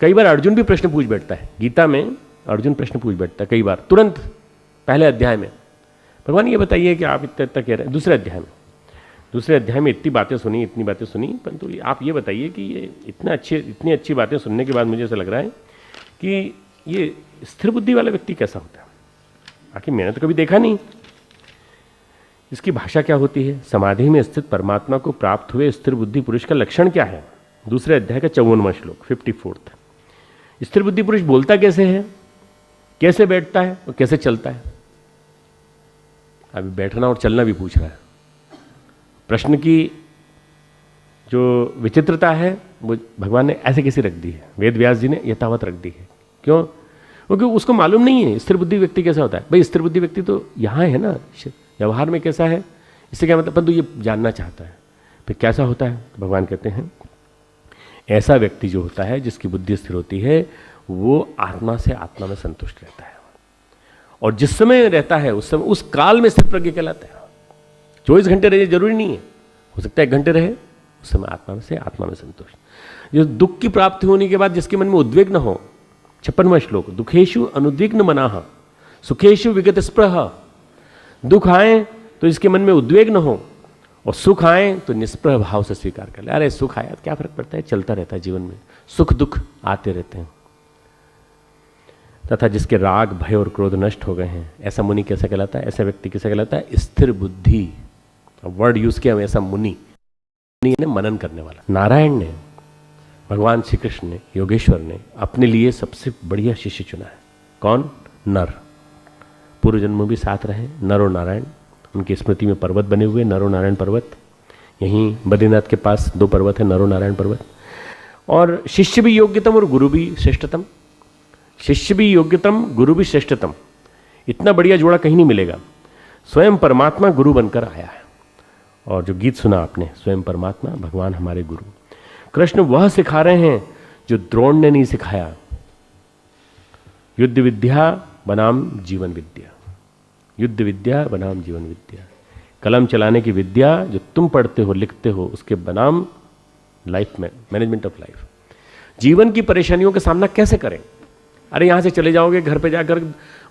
कई बार अर्जुन भी प्रश्न पूछ बैठता है, गीता में अर्जुन प्रश्न पूछ बैठता है कई बार, तुरंत पहले अध्याय में, भगवान ये बताइए कि आप इतना इतना कह रहे हैं, दूसरे अध्याय में इतनी बातें सुनी, इतनी बातें सुनी, परंतु आप ये बताइए कि ये इतनी अच्छी बातें सुनने के बाद मुझे ऐसा लग रहा है कि ये स्थिर बुद्धि वाला व्यक्ति कैसा होता है, आखिर मैंने तो कभी देखा नहीं, इसकी भाषा क्या होती है, समाधि में स्थित परमात्मा को प्राप्त हुए स्थिर बुद्धि पुरुष का लक्षण क्या है। दूसरे अध्याय का 54वां श्लोक 54। स्थिर बुद्धि पुरुष बोलता कैसे है, कैसे बैठता है और कैसे चलता है। अभी बैठना और चलना भी पूछ रहा है। प्रश्न की जो विचित्रता है वो भगवान ने ऐसे कैसे रख दी है, वेद व्यास जी ने यथावत रख दी है। क्यों? क्योंकि उसको मालूम नहीं है स्थिर बुद्धि व्यक्ति कैसा होता है। भाई स्थिर बुद्धि व्यक्ति तो यहाँ है ना, व्यवहार में कैसा है, इससे क्या मतलब, परंतु ये जानना चाहता है फिर कैसा होता है। भगवान कहते हैं ऐसा व्यक्ति जो होता है, जिसकी बुद्धि स्थिर होती है, वो आत्मा से आत्मा में संतुष्ट रहता है, और जिस समय रहता है उस समय उस काल में स्थिर प्रज्ञ कहलाता है। 24 घंटे रहे जरूरी नहीं है, हो सकता है 1 घंटे रहे, उस समय आत्मा से आत्मा में संतुष्ट। जो दुख की प्राप्ति होने के बाद जिसके मन में उद्वेग न हो, 56वां श्लोक, दुखेशु अनुद्विग्न मनाः सुखेशु विगत स्पृह। दुख आए तो इसके मन में उद्वेग न हो, और सुख आए तो निष्प्रह भाव से स्वीकार कर ले। अरे सुख आया तो क्या फर्क पड़ता है, चलता रहता है जीवन में, सुख दुख आते रहते हैं। तथा जिसके राग भय और क्रोध नष्ट हो गए हैं, ऐसा मुनि कैसा कहलाता है, ऐसा व्यक्ति कैसा कहलाता है, स्थिर बुद्धि। वर्ड यूज किया ऐसा मुनि, ने मनन करने वाला। नारायण ने, भगवान श्री कृष्ण ने, योगेश्वर ने अपने लिए सबसे बढ़िया शिष्य चुना है। कौन? नर। पूर्व जन्म भी साथ रहे नर और नारायण। उनकी स्मृति में पर्वत बने हुए, नर और नारायण पर्वत। यहीं बद्रीनाथ के पास 2 पर्वत है, नर और नारायण पर्वत। और शिष्य भी योग्यतम और गुरु भी श्रेष्ठतम। शिष्य भी योग्यतम, गुरु भी श्रेष्ठतम। इतना बढ़िया जोड़ा कहीं नहीं मिलेगा। स्वयं परमात्मा गुरु बनकर आया है। और जो गीत सुना आपने, स्वयं परमात्मा भगवान हमारे गुरु। कृष्ण वह सिखा रहे हैं जो द्रोण ने नहीं सिखाया। युद्ध विद्या बनाम जीवन विद्या, युद्ध विद्या बनाम जीवन विद्या। कलम चलाने की विद्या जो तुम पढ़ते हो, लिखते हो, उसके बनाम लाइफ में मैनेजमेंट ऑफ लाइफ। जीवन की परेशानियों का सामना कैसे करें। अरे यहाँ से चले जाओगे, घर पे जाकर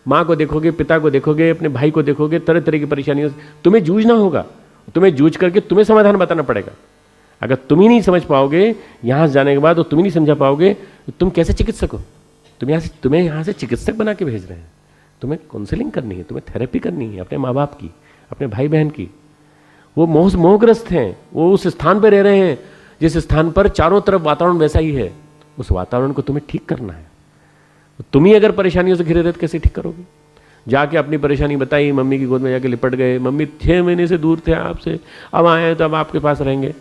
माँ को देखोगे, पिता को देखोगे, अपने भाई को देखोगे, तरह तरह की परेशानियों से तुम्हें जूझना होगा। तुम्हें जूझ करके तुम्हें समाधान बताना पड़ेगा। अगर तुम ही नहीं समझ पाओगे यहाँ से जाने के बाद, और तुम ही नहीं समझा पाओगे, तो तुम कैसे चिकित्सक हो। तुम्हें यहाँ से चिकित्सक बना के भेज रहे हैं। तुम्हें काउंसलिंग करनी है, तुम्हें थेरेपी करनी है अपने माँ बाप की, अपने भाई बहन की। वो मोहग्रस्त हैं, वो उस स्थान पर रह रहे हैं जिस स्थान पर चारों तरफ वातावरण वैसा ही है। उस वातावरण को तुम्हें ठीक करना है। तुम ही अगर परेशानियों से घिरे रहे तो कैसे ठीक करोगे। जाके अपनी परेशानी बताई, मम्मी की गोद में जाके लिपट गए, मम्मी 6 महीने से दूर थे आपसे, अब आए तो अब आपके पास रहेंगे।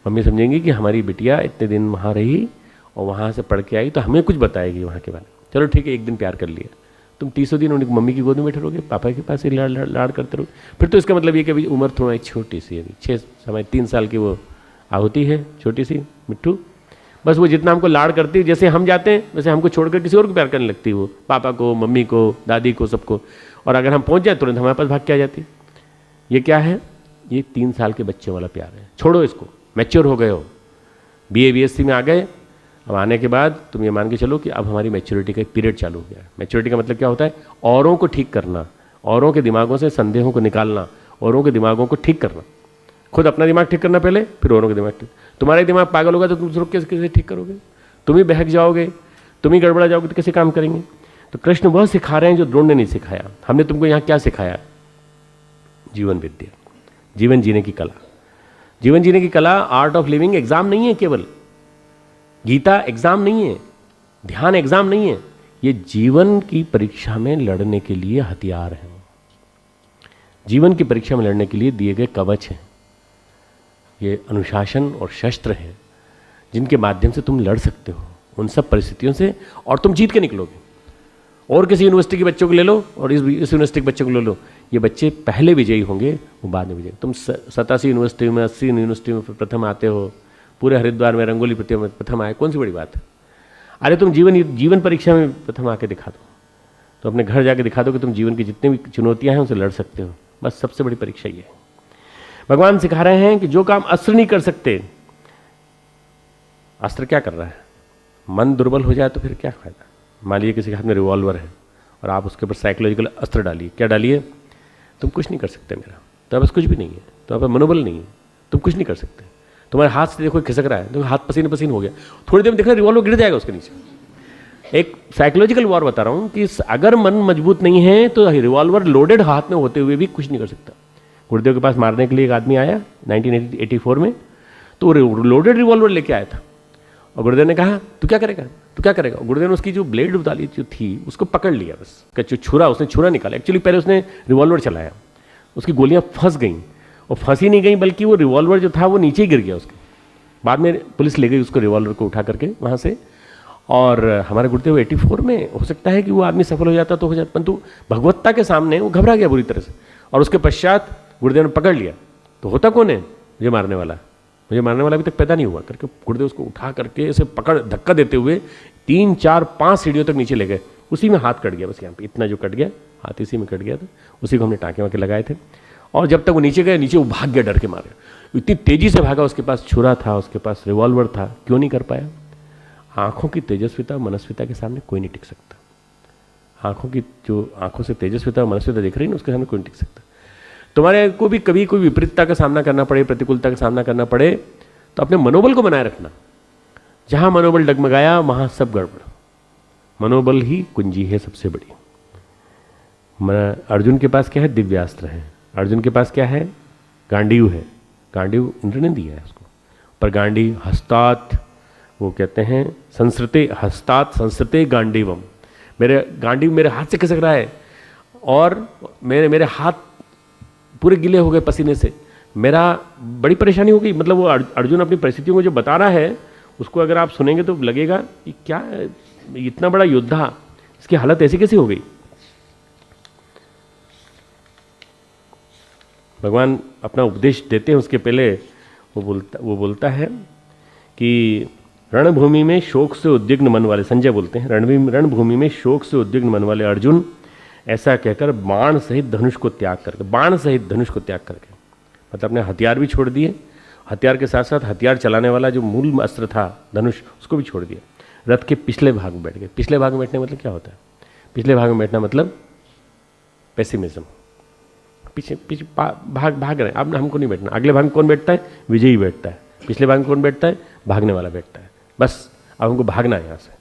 मम्मी समझेंगी कि हमारी बिटिया इतने दिन वहाँ रही और वहाँ से पढ़ के आई तो हमें कुछ बताएगी वहाँ के बारे में। चलो ठीक है, एक दिन प्यार कर लिया, तुम 30 दिन उनकी मम्मी की गोद में बैठे रहोगे, पापा के पास ही लाड़ करते रहोगे। फिर तो इसका मतलब ये कि अभी उम्र थोड़ा छोटी सी है, अभी 3 साल की वो होती है, छोटी सी मिट्टू। बस वो जितना हमको लाड़ करती है, जैसे हम जाते हैं वैसे हमको छोड़कर किसी और को प्यार करने लगती है, वो पापा को, मम्मी को, दादी को, सबको। और अगर हम पहुंच जाए तुरंत हमारे पास भाग के आ जाती है। ये क्या है? ये 3 साल के बच्चे वाला प्यार है। छोड़ो इसको, मैच्योर हो गए हो, BA BSc में आ गए। अब आने के बाद तुम ये मान के चलो कि अब हमारी मैच्योरिटी का एक पीरियड चालू हो गया है। मैच्योरिटी का मतलब क्या होता है? औरों को ठीक करना, औरों के दिमागों से संदेहों को निकालना, औरों के दिमागों को ठीक करना। खुद अपना दिमाग ठीक करना पहले, फिर औरों का दिमाग ठीक। तुम्हारा दिमाग पागल होगा तो तुम दूसरों कैसे ठीक करोगे? तुम ही बहक जाओगे, तुम ही गड़बड़ा जाओगे तो कैसे काम करेंगे? तो कृष्ण वह सिखा रहे हैं जो द्रोण ने नहीं सिखाया। हमने तुमको यहाँ क्या सिखाया? जीवन विद्या, जीवन जीने की कला। जीवन जीने की कला, आर्ट ऑफ लिविंग एग्जाम नहीं है केवल। गीता एग्जाम नहीं है, ध्यान एग्जाम नहीं है। ये जीवन की परीक्षा में लड़ने के लिए हथियार हैं। जीवन की परीक्षा में लड़ने के लिए दिए गए कवच हैं। ये अनुशासन और शस्त्र हैं जिनके माध्यम से तुम लड़ सकते हो उन सब परिस्थितियों से, और तुम जीत के निकलोगे। और किसी यूनिवर्सिटी के बच्चों को ले लो और इस यूनिवर्सिटी के बच्चों को ले लो, ये बच्चे पहले विजयी होंगे, वो बाद में विजयी। तुम 87 यूनिवर्सिटी में, 80 यूनिवर्सिटी में प्रथम आते हो, पूरे हरिद्वार में रंगोली प्रतियोगिता में प्रथम आए, कौन सी बड़ी बात है? अरे तुम जीवन परीक्षा में प्रथम आके दिखा दो, तो अपने घर जाके दिखा दो कि तुम जीवन की जितनी भी चुनौतियां हैं उनसे लड़ सकते हो। बस सबसे बड़ी परीक्षा ये है। भगवान सिखा रहे हैं कि जो काम अस्त्र नहीं कर सकते, अस्त्र क्या कर रहा है? मन दुर्बल हो जाए तो फिर क्या फायदा। मान लीजिए किसी के हाथ में रिवॉल्वर है और आप उसके ऊपर साइकोलॉजिकल अस्त्र डालिए, क्या डालिए, तुम कुछ नहीं कर सकते मेरा, तो बस कुछ भी नहीं है, तो आप मनोबल नहीं है, तुम कुछ नहीं कर सकते। तुम्हारे हाथ से देखो खिसक रहा है, तो हाथ पसीने पसीने हो गया, थोड़ी देर में देखना रिवॉल्वर गिर जाएगा उसके नीचे। एक साइकोलॉजिकल वॉर बता रहा हूँ कि अगर मन मजबूत नहीं है तो रिवॉल्वर लोडेड हाथ में होते हुए भी कुछ नहीं कर सकता। गुरुदेव के पास मारने के लिए एक आदमी आया 1984 में, तो वो लोडेड रिवॉल्वर लेके आया था और गुरुदेव ने कहा तू क्या करेगा, तू क्या करेगा। गुरुदेव ने उसकी जो ब्लेड डाली जो थी उसको पकड़ लिया, बस जो छुरा, उसने छुरा निकाला। एक्चुअली पहले उसने रिवॉल्वर चलाया, उसकी गोलियां फंस गई और फंसी नहीं गई बल्कि वो रिवॉल्वर जो था वो नीचे ही गिर गया उसके। बाद में पुलिस ले गई उसको रिवॉल्वर को उठा करके वहाँ से। और हमारे गुरुदेव 84 में हो सकता है कि वो आदमी सफल हो जाता तो हो जाता, परंतु भगवत्ता के सामने वो घबरा गया बुरी तरह से। और उसके पश्चात गुरुदेव ने पकड़ लिया, तो होता कौन है, मुझे मारने वाला, मुझे मारने वाला अभी तक पैदा नहीं हुआ करके गुरुदेव उसको उठा करके ऐसे पकड़ धक्का देते हुए 3 4 5 सीढ़ियों तक नीचे ले गए। उसी में हाथ कट गया, बस यहाँ पे इतना जो कट गया हाथ इसी में कट गया था। उसी को हमने टाँके वाके लगाए थे। और जब तक वो नीचे गए, नीचे वो भाग गया, डर के मारे इतनी तेजी से भागा। उसके पास छुरा था, उसके पास रिवॉल्वर था, क्यों नहीं कर पाया। आंखों की तेजस्विता मनस्विता के सामने कोई नहीं टिक सकता। आंखों की जो आंखों से तेजस्विता मनस्विता दिख रही है ना, उसके सामने कोई नहीं टिक सकता। तुम्हारे को भी कभी कोई विपरीतता का सामना करना पड़े, प्रतिकूलता का सामना करना पड़े, तो अपने मनोबल को बनाए रखना। जहां मनोबल डगमगाया वहां सब गड़बड़। मनोबल ही कुंजी है सबसे बड़ी। अर्जुन के पास क्या है, दिव्यास्त्र है। अर्जुन के पास क्या है, गांडीव है। गांडीव इंद्र ने दिया है उसको, पर गांडी हस्तात, वो कहते हैं संस्कृते हस्तात संस्कृते गांडीवम। मेरे गांडीव मेरे हाथ से खिसक रहा है और मेरे हाथ पूरे गिले हो गए पसीने से, मेरा बड़ी परेशानी हो गई। मतलब वो अर्जुन अपनी परिस्थितियों को जो बता रहा है उसको अगर आप सुनेंगे तो लगेगा कि क्या इतना बड़ा योद्धा, इसकी हालत ऐसी कैसी हो गई। भगवान अपना उपदेश देते हैं उसके पहले वो बोलता है कि रणभूमि में शोक से उद्विग्न मन वाले, संजय बोलते हैं, रणभूमि में शोक से उद्विग्न मन वाले अर्जुन, ऐसा कहकर बाण सहित धनुष को त्याग करके, बाण सहित धनुष को त्याग करके, मतलब अपने हथियार भी छोड़ दिए, हथियार के साथ साथ हथियार चलाने वाला जो मूल अस्त्र था धनुष, उसको भी छोड़ दिया। रथ के पिछले भाग में बैठ गए। पिछले भाग में बैठने मतलब क्या होता है, पिछले भाग में बैठना मतलब पेसिमिज्म, पीछे पीछे भाग रहे हैं, अब हमको नहीं बैठना। अगले भाग में कौन बैठता है, विजयी बैठता है। पिछले भाग में कौन बैठता है, भागने वाला बैठता है। बस अब हमको भागना है यहाँ से।